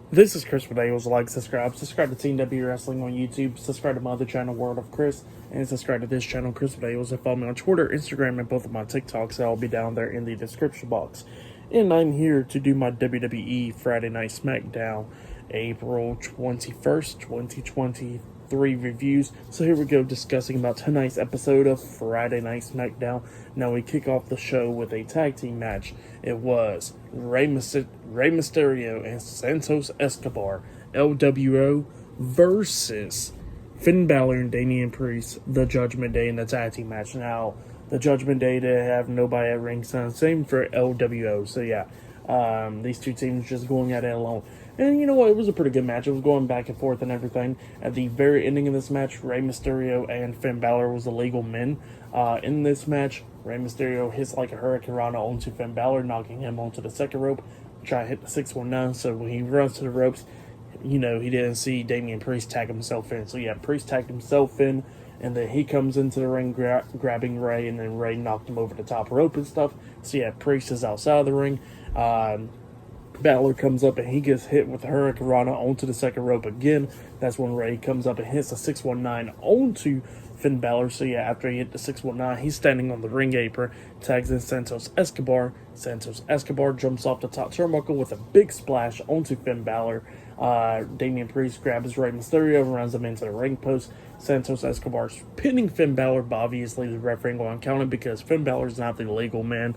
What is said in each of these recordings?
This is Chris with Dales. Like, subscribe to Team W Wrestling on YouTube, subscribe to my other channel, World of Chris, and subscribe to this channel, Chris with Dales, and follow me on Twitter, Instagram, and both of my TikToks. I'll be down there in the description box. And I'm here to do my WWE Friday Night SmackDown, April 21st, 2023 reviews. So here we go, discussing about tonight's episode of Friday Night SmackDown. Now we kick off the show with a tag team match. It was Rey Mysterio and Santos Escobar, LWO, versus Finn Balor and Damian Priest, the Judgment Day in the tag team match. Now, the Judgment Day, they have nobody at ringside. Same for LWO. So yeah, these two teams just going at it alone. And you know what? It was a pretty good match. It was going back and forth and everything. At the very ending of this match, Rey Mysterio and Finn Balor was the legal men. In this match, Rey Mysterio hits like a Hurricane Rana onto Finn Balor, knocking him onto the second rope. Try to hit the 619. So when he runs to the ropes, he didn't see Damian Priest tag himself in. So yeah, Priest tagged himself in, and then he comes into the ring grabbing Rey, and then Rey knocked him over the top rope and stuff. So yeah, Priest is outside of the ring. Balor comes up and he gets hit with the Hurricane Rana onto the second rope again. That's when Rey comes up and hits the 619 onto Finn Balor. So yeah, after he hit the 619, he's standing on the ring apron, tags in Santos Escobar. Santos Escobar jumps off the top turnbuckle with a big splash onto Finn Balor. Damian Priest grabs Rey Mysterio and runs him into the ring post. Santos Escobar's pinning Finn Balor, but obviously the referee ain't going to count it because Finn Balor's not the legal man.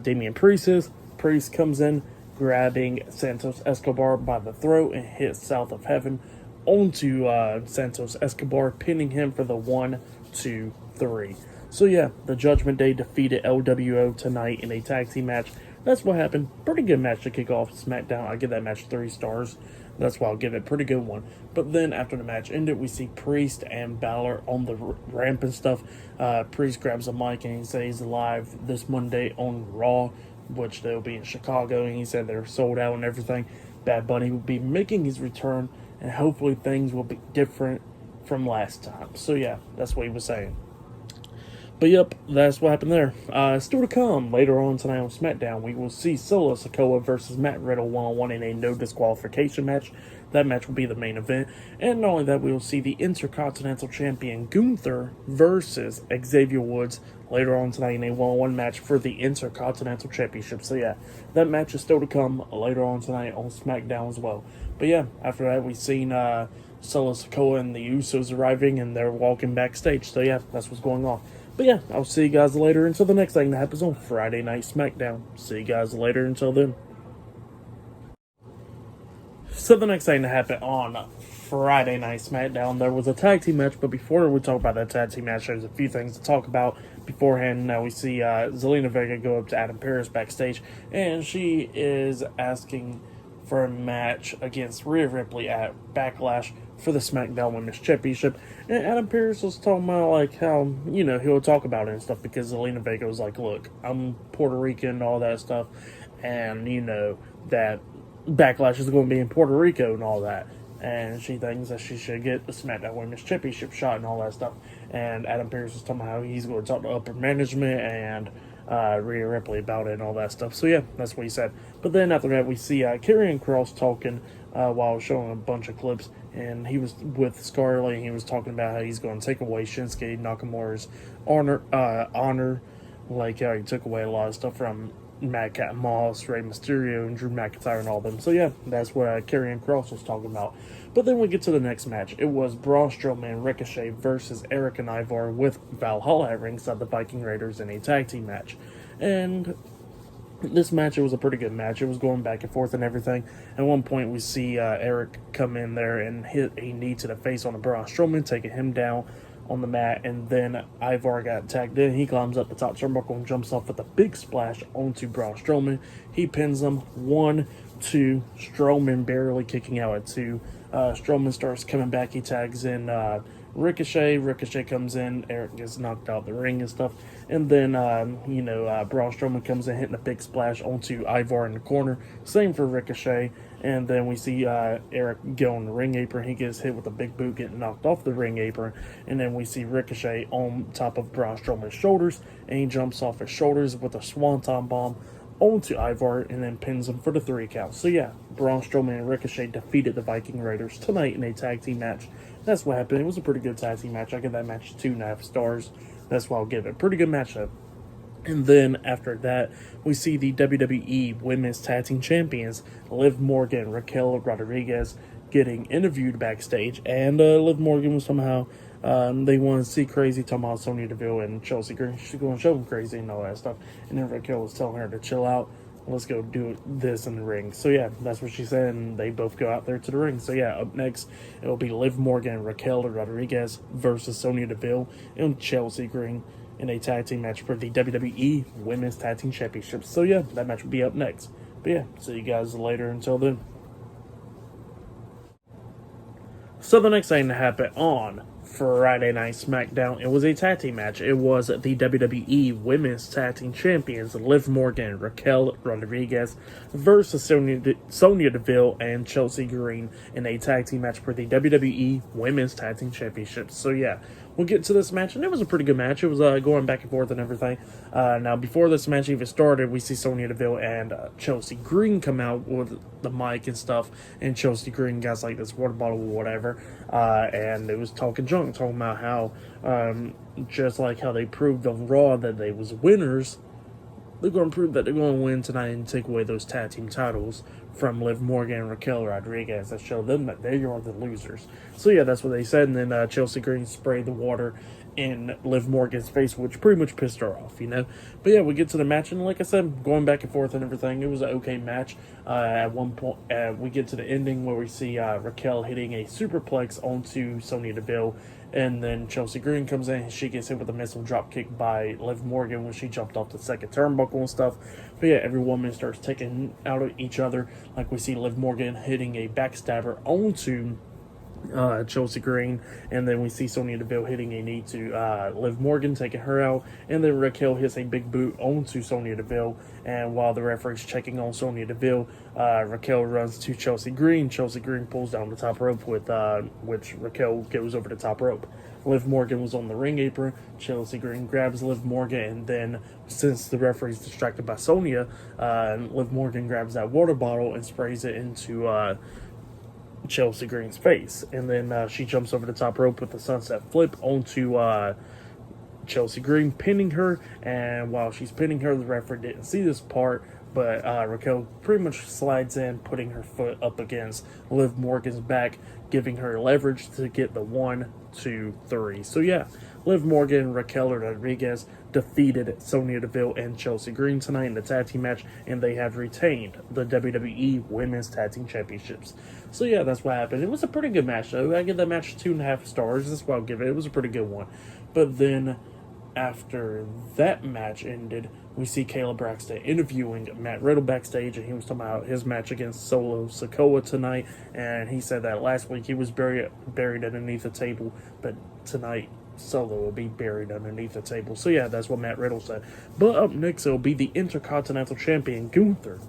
Damian Priest is. Priest comes in, grabbing Santos Escobar by the throat and hits South of Heaven onto Santos Escobar, pinning him for the 1, 2, 3. So yeah, the Judgment Day defeated LWO tonight in a tag team match. That's what happened. Pretty good match to kick off SmackDown. I give that match 3 stars. That's why I'll give it a pretty good one. But then after the match ended, we see Priest and Balor on the ramp and stuff. Priest grabs a mic and he says he's live this Monday on Raw, which they'll be in Chicago, and he said they're sold out and everything. Bad Bunny will be making his return, and hopefully things will be different from last time. So yeah, that's what he was saying. But yep, that's what happened there. Still to come later on tonight on SmackDown, we will see Sikoa versus Matt Riddle one-on-one in a no disqualification match. That match will be the main event. And not only that, we will see the Intercontinental Champion Gunther versus Xavier Woods later on tonight in a one-on-one match for the Intercontinental Championship. So yeah, that match is still to come later on tonight on SmackDown as well. But yeah, after that, we've seen Sikoa and the Usos arriving, and they're walking backstage. So yeah, that's what's going on. But yeah, I'll see you guys later until the next thing that happens on Friday Night SmackDown. See you guys later until then. So the next thing that happened on Friday Night SmackDown, there was a tag team match. But before we talk about that tag team match, there's a few things to talk about beforehand. Now we see Zelina Vega go up to Adam Pearce backstage, and she is asking for a match against Rhea Ripley at Backlash for the SmackDown Women's Championship. And Adam Pearce was talking about like how, he'll talk about it and stuff, because Zelina Vega was like, look, I'm Puerto Rican and all that stuff, and that Backlash is going to be in Puerto Rico and all that. And she thinks that she should get the SmackDown Women's Championship shot and all that stuff. And Adam Pearce was talking about how he's going to talk to upper management and Rhea Ripley about it and all that stuff. So yeah, that's what he said. But then after that, we see Karrion Kross talking while showing a bunch of clips, and he was with Scarlett, and he was talking about how he's going to take away Shinsuke Nakamura's honor, like how he took away a lot of stuff from Madcap Moss, Rey Mysterio, and Drew McIntyre and all them. So yeah, that's what Karrion Kross was talking about. But then we get to the next match. It was Braun Strowman and Ricochet versus Eric and Ivar with Valhalla at ringside, the Viking Raiders, in a tag team match. And this match, it was a pretty good match. It was going back and forth and everything. At one point, we see Eric come in there and hit a knee to the face on Braun Strowman, taking him down on the mat, and then Ivar got tagged in. He climbs up the top turnbuckle and jumps off with a big splash onto Braun Strowman. He pins him 1, 2. Strowman barely kicking out at 2. Strowman starts coming back. He tags in Ricochet. Ricochet comes in. Eric gets knocked out the ring and stuff. And then, Braun Strowman comes in, hitting a big splash onto Ivar in the corner. Same for Ricochet. And then we see Eric go on the ring apron. He gets hit with a big boot, getting knocked off the ring apron. And then we see Ricochet on top of Braun Strowman's shoulders. And he jumps off his shoulders with a swanton bomb onto Ivar and then pins him for the 3 count. So yeah, Braun Strowman and Ricochet defeated the Viking Raiders tonight in a tag team match. That's what happened. It was a pretty good tag team match. I give that match 2.5 stars. That's why I'll give it. Pretty good matchup. And then after that, we see the WWE Women's Tag Team Champions, Liv Morgan and Raquel Rodriguez, getting interviewed backstage. And Liv Morgan was somehow, they want to see crazy, talking about Sonia Deville and Chelsea Green. She's going to show them crazy and all that stuff. And then Raquel was telling her to chill out. Let's go do this in the ring. So yeah, that's what she said, and they both go out there to the ring. So yeah, up next, it will be Liv Morgan and Raquel Rodriguez versus Sonia Deville and Chelsea Green in a tag team match for the WWE Women's Tag Team Championships. So yeah, that match will be up next. But yeah, see you guys later. Until then. So the next thing to happen on Friday Night SmackDown, it was a tag team match. It was the WWE Women's Tag Team Champions, Liv Morgan and Raquel Rodriguez versus Sonia Deville and Chelsea Green in a tag team match for the WWE Women's Tag Team Championships. So yeah, we'll get to this match, and it was a pretty good match. It was going back and forth and everything. Now, before this match even started, we see Sonia Deville and Chelsea Green come out with the mic and stuff, and Chelsea Green got like this water bottle or whatever, and it was talking junk, talking about how just like how they proved on Raw that they was winners, they're going to prove that they're going to win tonight and take away those tag team titles from Liv Morgan and Raquel Rodriguez that show them that they are the losers. So yeah, that's what they said. And then Chelsea Green sprayed the water in Liv Morgan's face, which pretty much pissed her off, you know. But yeah, we get to the match, and like I said, going back and forth and everything, it was an okay match. At one point, we get to the ending where we see Raquel hitting a superplex onto Sonia Deville, and then Chelsea Green comes in and she gets hit with a missile drop kick by Liv Morgan when she jumped off the second turnbuckle and stuff. But yeah, every woman starts taking out at each other. Like we see Liv Morgan hitting a backstabber onto Chelsea Green, and then we see Sonia Deville hitting a knee to Liv Morgan, taking her out, and then Raquel hits a big boot onto Sonia Deville, and while the referee's checking on Sonia Deville, Raquel runs to Chelsea Green. Chelsea Green pulls down the top rope, with which Raquel goes over the top rope. Liv Morgan was on the ring apron. Chelsea Green grabs Liv Morgan, and then since the referee's distracted by Sonia, Liv Morgan grabs that water bottle and sprays it into Chelsea Green's face, and then she jumps over the top rope with the sunset flip onto Chelsea Green, pinning her. And while she's pinning her, the referee didn't see this part, but Raquel pretty much slides in, putting her foot up against Liv Morgan's back, giving her leverage to get the 1, 2, 3. So yeah, Liv Morgan and Raquel Rodriguez defeated Sonia Deville and Chelsea Green tonight in the tag team match, and they have retained the WWE Women's Tag Team Championships. So yeah, that's what happened. It was a pretty good match, though. I give that match 2.5 stars. That's what I'll give it. It was a pretty good one. But then after that match ended, we see Caleb Braxton interviewing Matt Riddle backstage, and he was talking about his match against Solo Sikoa tonight, and he said that last week he was buried underneath the table, but tonight Solo will be buried underneath the table. So yeah, that's what Matt Riddle said. But up next, it'll be the Intercontinental Champion Gunther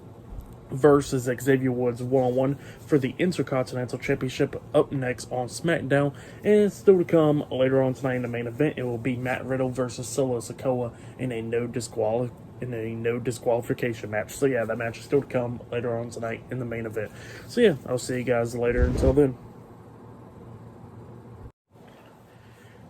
versus Xavier Woods 1-on-1 for the Intercontinental Championship up next on SmackDown. And still to come later on tonight in the main event, it will be Matt Riddle versus Solo Sikoa in a no disqualification match. So yeah, that match is still to come later on tonight in the main event. So yeah, I'll see you guys later. Until then.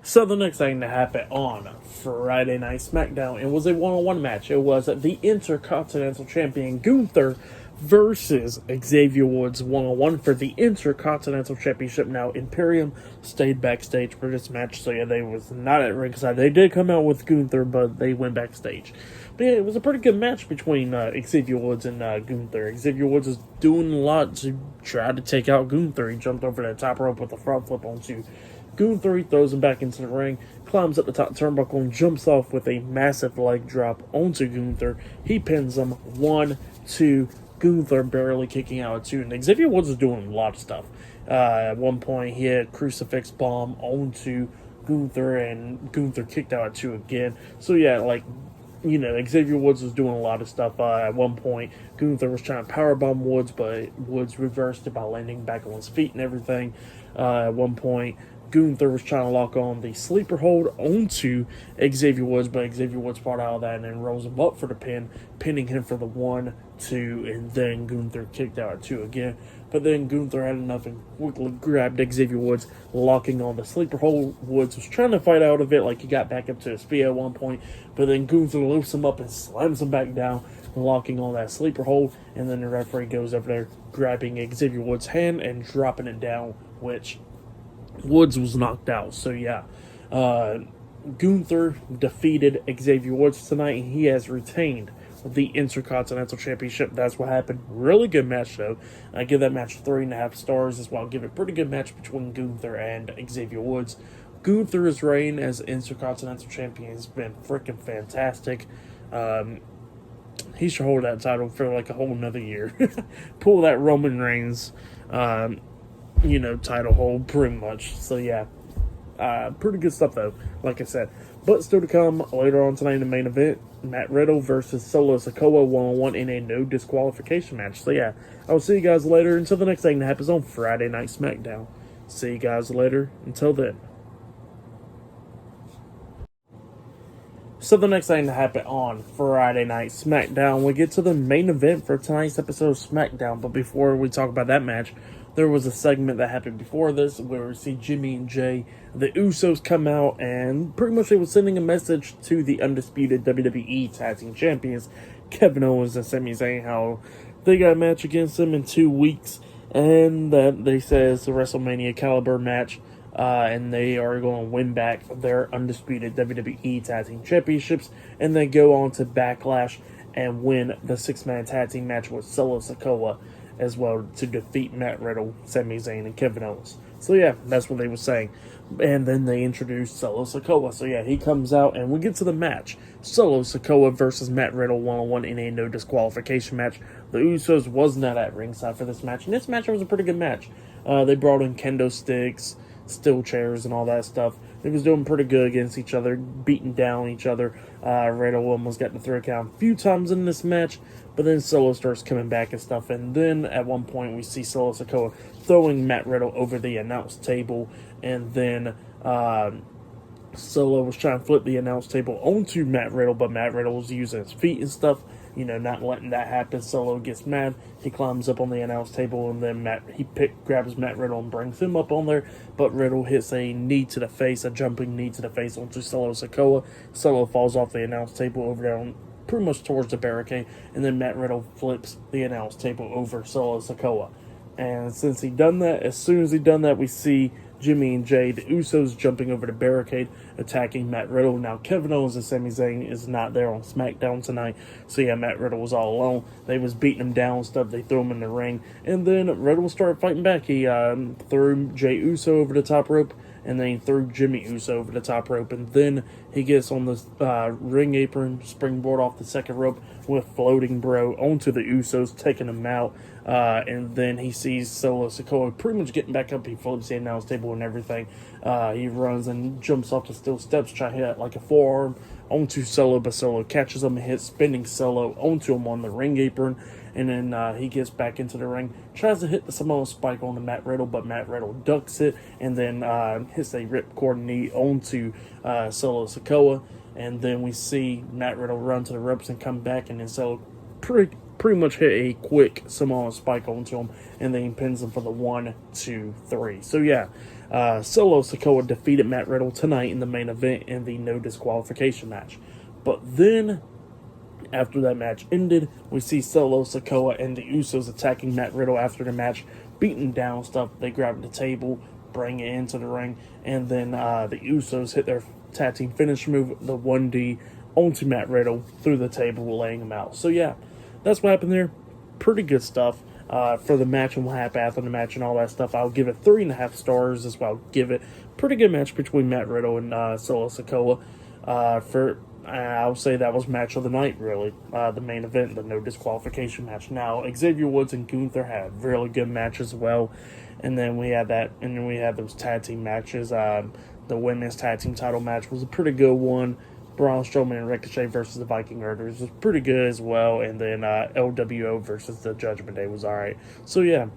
So the next thing to happen on Friday Night SmackDown, it was a one-on-one match. It was the Intercontinental Champion Gunther versus Xavier Woods 1-on-1 for the Intercontinental Championship. Now, Imperium stayed backstage for this match, so yeah, they was not at ringside. They did come out with Gunther, but they went backstage. But yeah, it was a pretty good match between Xavier Woods and Gunther. Xavier Woods is doing a lot to try to take out Gunther. He jumped over the top rope with a front flip onto Gunther. He throws him back into the ring, climbs up the top turnbuckle, and jumps off with a massive leg drop onto Gunther. He pins him 1, 2, Gunther barely kicking out at 2. And Xavier Woods is doing a lot of stuff. At one point, he had crucifix bomb onto Gunther, and Gunther kicked out at 2 again. So yeah, like, you know, Xavier Woods was doing a lot of stuff. At one point, Gunther was trying to powerbomb Woods, but Woods reversed it by landing back on his feet and everything. At one point, Gunther was trying to lock on the sleeper hold onto Xavier Woods, but Xavier Woods part out of that and then rolls him up for the pin, pinning him for the 1, 2, and then Gunther kicked out at 2 again. But then Gunther had enough and quickly grabbed Xavier Woods, locking on the sleeper hold. Woods was trying to fight out of it, like he got back up to his feet at one point, but then Gunther lifts him up and slams him back down, locking on that sleeper hold, and then the referee goes over there, grabbing Xavier Woods' hand and dropping it down, which Woods was knocked out. So yeah, Gunther defeated Xavier Woods tonight, and he has retained the Intercontinental Championship. That's what happened. Really good match, though. I give that match 3.5 stars as well. Give it a pretty good match between Gunther and Xavier Woods. Gunther's reign as Intercontinental Champion has been freaking fantastic. He should hold that title for like a whole another year. Pull that Roman Reigns, title hold pretty much. So yeah, pretty good stuff though, like I said. But still to come later on tonight in the main event, Matt Riddle versus Solo Sikoa 1-on-1 in a no disqualification match. So yeah, I'll see you guys later until the next thing that happens on Friday Night SmackDown. See you guys later. Until then. So the next thing to happen on Friday Night SmackDown, we get to the main event for tonight's episode of SmackDown. But before we talk about that match, there was a segment that happened before this where we see Jimmy and Jay, the Usos, come out and pretty much they were sending a message to the undisputed WWE Tag Team Champions, Kevin Owens and Sami Zayn, how they got a match against them in 2 weeks, and that they say it's a WrestleMania caliber match. And they are going to win back their undisputed WWE Tag Team Championships, and then go on to Backlash and win the 6-man tag team match with Solo Sikoa as well to defeat Matt Riddle, Sami Zayn, and Kevin Owens. So yeah, that's what they were saying. And then they introduced Solo Sikoa. So yeah, he comes out and we get to the match. Solo Sikoa versus Matt Riddle 1-on-1 in a no disqualification match. The Usos was not at ringside for this match, and this match was a pretty good match. They brought in kendo sticks, steel chairs, and all that stuff. They was doing pretty good against each other, beating down each other. Riddle almost got the 3 count a few times in this match, but then Solo starts coming back and stuff, and then at one point we see Solo Sikoa throwing Matt Riddle over the announce table, and then Solo was trying to flip the announce table onto Matt Riddle, but Matt Riddle was using his feet and stuff, not letting that happen. Solo gets mad. He climbs up on the announce table, and then grabs Matt Riddle and brings him up on there, but Riddle hits a knee to the face, a jumping knee to the face onto Solo Sikoa. Solo falls off the announce table over there pretty much towards the barricade, and then Matt Riddle flips the announce table over Solo Sikoa. And as soon as he done that, we see Jimmy and Jay, the Usos, jumping over the barricade, attacking Matt Riddle. Now, Kevin Owens and Sami Zayn is not there on SmackDown tonight, so yeah, Matt Riddle was all alone. They was beating him down and stuff. They threw him in the ring, and then Riddle started fighting back. He threw Jay Uso over the top rope, and then he threw Jimmy Uso over the top rope, and then he gets on the ring apron, springboard off the second rope with Floating Bro onto the Usos, taking them out. And then he sees Solo Sikoa pretty much getting back up. He flips the announce table and everything. He runs and jumps off the steel steps, trying to hit like a forearm onto Solo, but Solo catches him and hits spinning Solo onto him on the ring apron. And then he gets back into the ring, tries to hit the Samoan Spike onto Matt Riddle, but Matt Riddle ducks it, and then hits a ripcord knee onto Solo Sikoa. And then we see Matt Riddle run to the ropes and come back, and then Solo pretty much hit a quick Samoan Spike onto him, and then he pins him for the 1, 2, 3. So yeah, Solo Sikoa defeated Matt Riddle tonight in the main event in the no disqualification match. But then, after that match ended, we see Solo Sikoa and the Usos attacking Matt Riddle after the match, beating down stuff. They grab the table, bring it into the ring, and then the Usos hit their tag team finish move, the 1D, onto Matt Riddle through the table, laying him out. So yeah, that's what happened there. Pretty good stuff for the match and what happened after the match and all that stuff. I'll give it 3.5 stars as well. Give it pretty good match between Matt Riddle and Solo Sikoa. I'll say that was match of the night, really. The main event, the no disqualification match. Now, Xavier Woods and Gunther had a really good match as well. And then we had those tag team matches. The women's tag team title match was a pretty good one. Braun, Strowman, and Ricochet versus the Viking Raiders was pretty good as well. And then LWO versus the Judgment Day was alright. So yeah,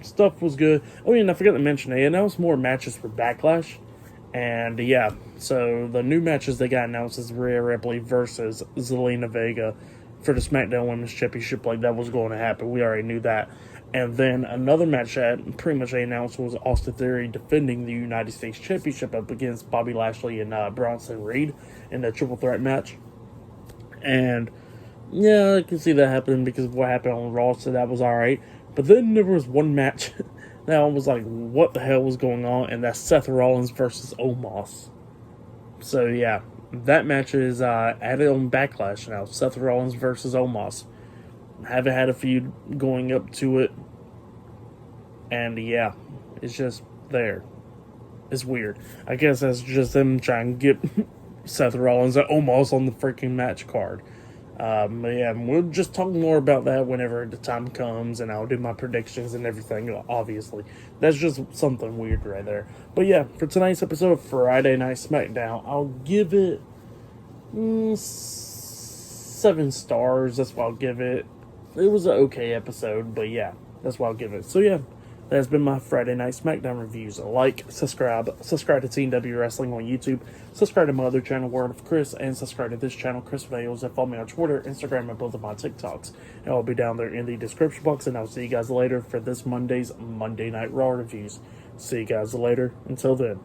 Stuff was good. Oh, yeah, and I forgot to mention, they announced more matches for Backlash. And yeah, so the new matches they got announced is Rhea Ripley versus Zelina Vega for the SmackDown Women's Championship. Like, that was going to happen. We already knew that. And then another match that pretty much they announced was Austin Theory defending the United States Championship up against Bobby Lashley and Bronson Reed in the triple threat match. And yeah, I can see that happening because of what happened on Raw, so that was alright. But then there was one match that I was like, what the hell was going on? And that's Seth Rollins versus Omos. So yeah, that match is added on Backlash now. Seth Rollins versus Omos. Haven't had a feud going up to it. And yeah, it's just there. It's weird. I guess that's just them trying to get Seth Rollins and Omos on the freaking match card. But yeah, we'll just talk more about that whenever the time comes, and I'll do my predictions and everything, obviously. That's just something weird right there. But yeah, for tonight's episode of Friday Night SmackDown, I'll give it 7 stars. That's what I'll give it. It was an okay episode, but yeah, that's what I'll give it. So yeah, that's been my Friday Night SmackDown reviews. Like, subscribe to TNW Wrestling on YouTube, subscribe to my other channel, World of Chris, and subscribe to this channel, Chris Videos, and follow me on Twitter, Instagram, and both of my TikToks. And I'll be down there in the description box, and I'll see you guys later for this Monday's Monday Night Raw reviews. See you guys later. Until then.